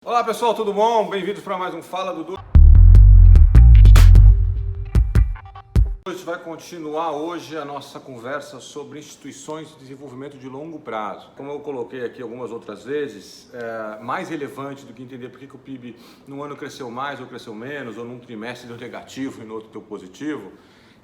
Olá pessoal, tudo bom? Bem-vindos para mais um Fala Dudu. A gente vai continuar hoje a nossa conversa sobre instituições de desenvolvimento de longo prazo. Como eu coloquei aqui algumas outras vezes, mais relevante do que entender por que o PIB num ano cresceu mais ou cresceu menos, ou num trimestre deu negativo e no outro deu positivo,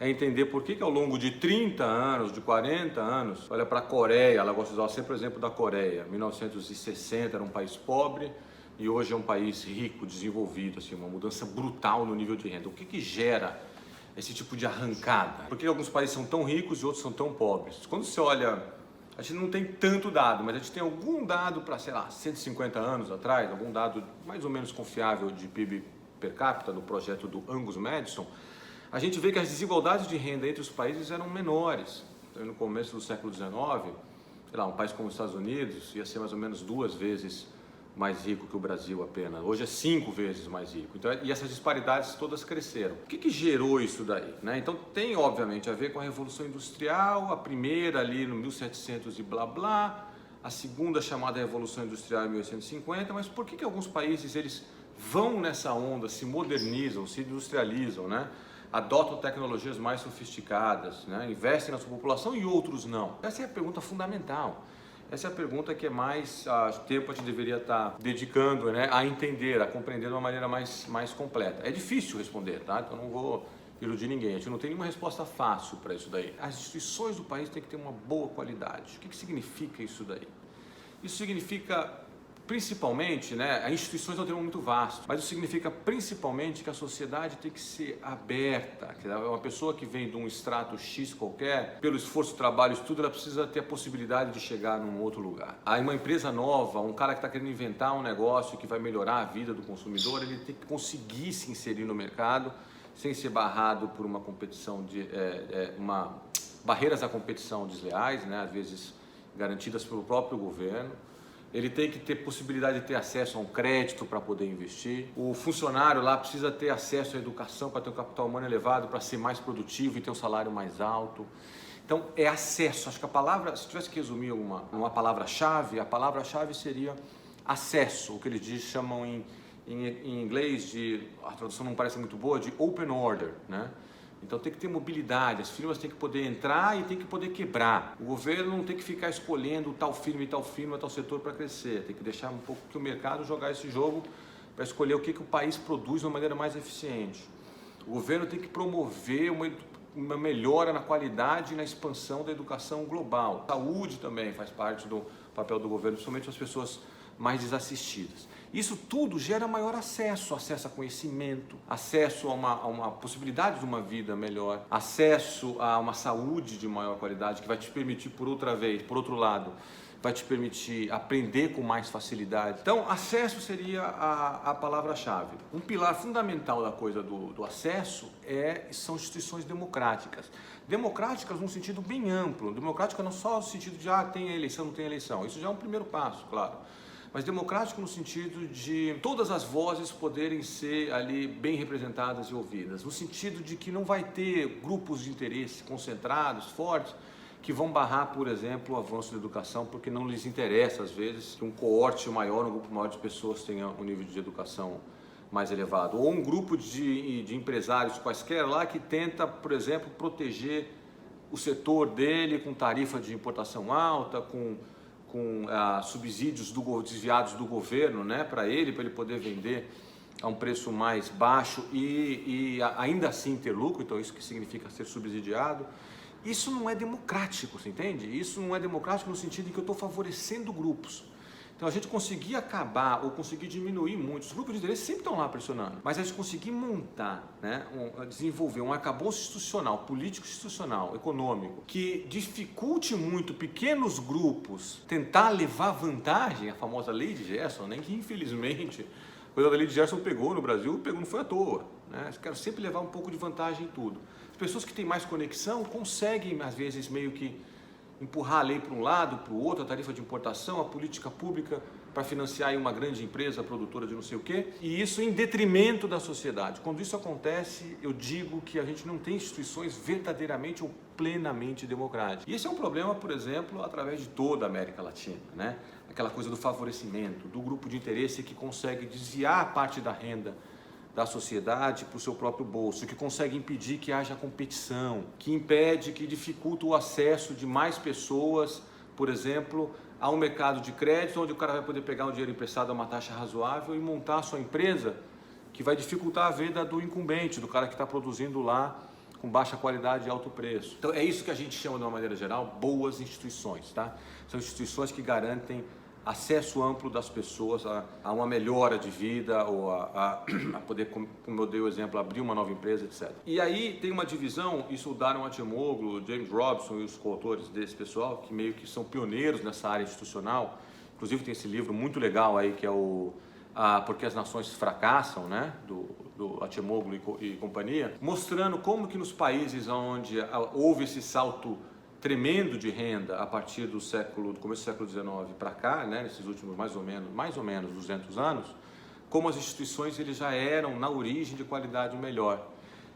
é entender por que ao longo de 30 anos, de 40 anos, olha para a Coreia, ela gosta de usar sempre o exemplo da Coreia, 1960 era um país pobre, e hoje é um país rico, desenvolvido, assim, uma mudança brutal no nível de renda. O que gera esse tipo de arrancada? Por que alguns países são tão ricos e outros são tão pobres? Quando você olha, a gente não tem tanto dado, mas a gente tem algum dado para, sei lá, 150 anos atrás, algum dado mais ou menos confiável de PIB per capita do projeto do Angus Maddison, a gente vê que as desigualdades de renda entre os países eram menores. Então, no começo do século XIX, sei lá, um país como os Estados Unidos ia ser mais ou menos 2 vezes mais rico que o Brasil apenas. Hoje é 5 vezes mais rico. Então, e essas disparidades todas cresceram. O que gerou isso daí? Né? Então tem obviamente a ver com a Revolução Industrial, a primeira ali no 1700 e blá blá, a segunda chamada Revolução Industrial em 1850, mas por que alguns países eles vão nessa onda, se modernizam, se industrializam, né? Adotam tecnologias mais sofisticadas, né? Investem na sua população e outros não? Essa é a pergunta fundamental. Essa é a pergunta que mais tempo a gente deveria estar dedicando, né, a entender, a compreender de uma maneira mais completa. É difícil responder, tá? Então não vou iludir ninguém. A gente não tem nenhuma resposta fácil para isso daí. As instituições do país têm que ter uma boa qualidade. O que significa isso daí? Isso significa principalmente, né, as instituições é um termo muito vasto, mas isso significa principalmente que a sociedade tem que ser aberta, que uma pessoa que vem de um extrato X qualquer, pelo esforço, trabalho, estudo, ela precisa ter a possibilidade de chegar num outro lugar. Aí uma empresa nova, um cara que está querendo inventar um negócio que vai melhorar a vida do consumidor, ele tem que conseguir se inserir no mercado sem ser barrado por uma competição barreiras à competição desleais, né, às vezes garantidas pelo próprio governo. Ele tem que ter possibilidade de ter acesso a um crédito para poder investir. O funcionário lá precisa ter acesso à educação para ter um capital humano elevado, para ser mais produtivo e ter um salário mais alto. Então, é acesso. Acho que a palavra, se tivesse que resumir uma palavra-chave, a palavra-chave seria acesso, o que eles chamam em inglês, a tradução não parece muito boa, de open order, né? Então tem que ter mobilidade, as firmas têm que poder entrar e tem que poder quebrar. O governo não tem que ficar escolhendo tal firma, tal setor para crescer. Tem que deixar um pouco que o mercado jogar esse jogo para escolher o que o país produz de uma maneira mais eficiente. O governo tem que promover uma melhora na qualidade e na expansão da educação global. A saúde também faz parte do papel do governo, principalmente as pessoas mais desassistidas. Isso tudo gera maior acesso a conhecimento, acesso a uma possibilidade de uma vida melhor, acesso a uma saúde de maior qualidade que vai te permitir, por outro lado, vai te permitir aprender com mais facilidade. Então, acesso seria a palavra-chave. Um pilar fundamental da coisa do acesso são instituições democráticas. Democráticas num sentido bem amplo. Democrática não só no sentido de tem eleição, não tem eleição. Isso já é um primeiro passo, claro. Mas democrático no sentido de todas as vozes poderem ser ali bem representadas e ouvidas, no sentido de que não vai ter grupos de interesse concentrados, fortes, que vão barrar, por exemplo, o avanço da educação, porque não lhes interessa, às vezes, que um coorte maior, um grupo maior de pessoas tenha um nível de educação mais elevado. Ou um grupo de empresários quaisquer lá que tenta, por exemplo, proteger o setor dele com tarifa de importação alta, com subsídios desviados do governo, né, para ele poder vender a um preço mais baixo e ainda assim ter lucro. Então isso que significa ser subsidiado. Isso não é democrático, você entende? Isso não é democrático no sentido de que eu estou favorecendo grupos. Então a gente conseguir acabar ou conseguir diminuir muito, os grupos de interesse sempre estão lá pressionando, mas a gente conseguir montar, né, desenvolver um arcabouço institucional, político institucional, econômico, que dificulte muito pequenos grupos tentar levar vantagem, a famosa lei de Gerson, né, que infelizmente a coisa da lei de Gerson pegou no Brasil, não foi à toa, né? Eu quero sempre levar um pouco de vantagem em tudo. As pessoas que têm mais conexão conseguem às vezes meio que empurrar a lei para um lado, para o outro, a tarifa de importação, a política pública para financiar aí uma grande empresa produtora de não sei o quê, e isso em detrimento da sociedade. Quando isso acontece, eu digo que a gente não tem instituições verdadeiramente ou plenamente democráticas. E esse é um problema, por exemplo, através de toda a América Latina, né? Aquela coisa do favorecimento, do grupo de interesse que consegue desviar parte da renda da sociedade para o seu próprio bolso, que consegue impedir que haja competição, que impede, que dificulta o acesso de mais pessoas, por exemplo, a um mercado de crédito, onde o cara vai poder pegar um dinheiro emprestado a uma taxa razoável e montar a sua empresa, que vai dificultar a vida do incumbente, do cara que está produzindo lá com baixa qualidade e alto preço. Então é isso que a gente chama, de uma maneira geral, boas instituições, tá? São instituições que garantem acesso amplo das pessoas a uma melhora de vida ou a poder, como eu dei o exemplo, abrir uma nova empresa, etc. E aí tem uma divisão, isso o Daron Acemoglu, James Robson e os coautores desse pessoal, que meio que são pioneiros nessa área institucional. Inclusive tem esse livro muito legal aí, que é o Porque as Nações Fracassam, né? do Acemoglu e companhia, mostrando como que nos países onde houve esse salto tremendo de renda a partir do começo do século XIX para cá, né, nesses últimos mais ou menos 200 anos, como as instituições eles já eram na origem de qualidade melhor.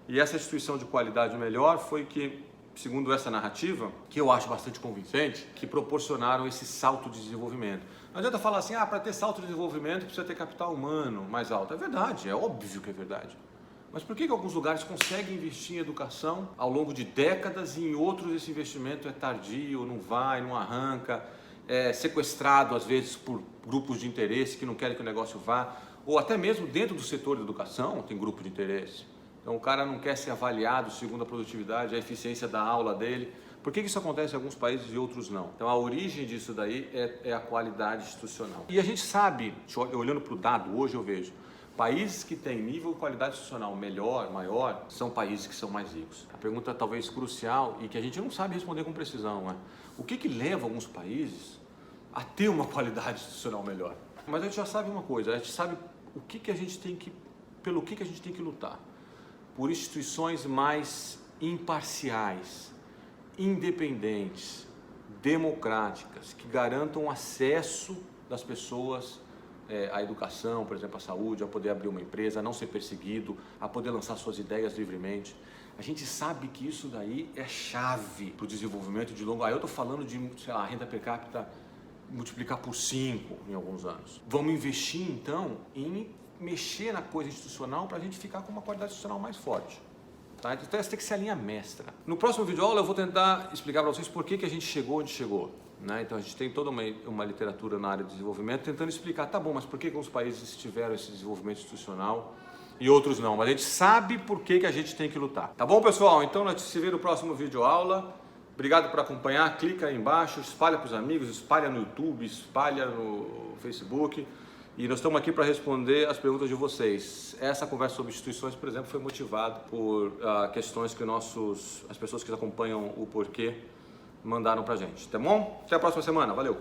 E essa instituição de qualidade melhor foi que, segundo essa narrativa, que eu acho bastante convincente, que proporcionaram esse salto de desenvolvimento. Não adianta falar assim, para ter salto de desenvolvimento precisa ter capital humano mais alto. É verdade, é óbvio que é verdade. Mas por que alguns lugares conseguem investir em educação ao longo de décadas e em outros esse investimento é tardio, não vai, não arranca, é sequestrado às vezes por grupos de interesse que não querem que o negócio vá, ou até mesmo dentro do setor de educação tem grupo de interesse. Então o cara não quer ser avaliado segundo a produtividade, a eficiência da aula dele. Por que isso acontece em alguns países e outros não? Então a origem disso daí é a qualidade institucional. E a gente sabe, olhando para o dado, hoje eu vejo, países que têm nível de qualidade institucional maior, são países que são mais ricos. A pergunta talvez crucial e que a gente não sabe responder com precisão é: o que leva alguns países a ter uma qualidade institucional melhor? Mas a gente já sabe uma coisa, a gente sabe pelo que a gente tem que lutar. Por instituições mais imparciais, independentes, democráticas, que garantam acesso das pessoas a educação, por exemplo, a saúde, a poder abrir uma empresa, a não ser perseguido, a poder lançar suas ideias livremente. A gente sabe que isso daí é chave para o desenvolvimento de longo. Aí eu estou falando de, sei lá, a renda per capita multiplicar por 5 em alguns anos. Vamos investir então em mexer na coisa institucional para a gente ficar com uma qualidade institucional mais forte. Tá? Então essa tem que ser a linha mestra. No próximo vídeo aula eu vou tentar explicar para vocês por que a gente chegou onde chegou. Né? Então a gente tem toda uma literatura na área de desenvolvimento tentando explicar, tá bom, mas por que alguns países tiveram esse desenvolvimento institucional e outros não? Mas a gente sabe por que a gente tem que lutar. Tá bom, pessoal? Então a gente se vê no próximo vídeo aula. Obrigado por acompanhar, clica aí embaixo, espalha para os amigos, espalha no YouTube, espalha no Facebook. E nós estamos aqui para responder as perguntas de vocês. Essa conversa sobre instituições, por exemplo, foi motivada por questões que as pessoas que acompanham o porquê mandaram pra gente, tá bom? Até a próxima semana, valeu!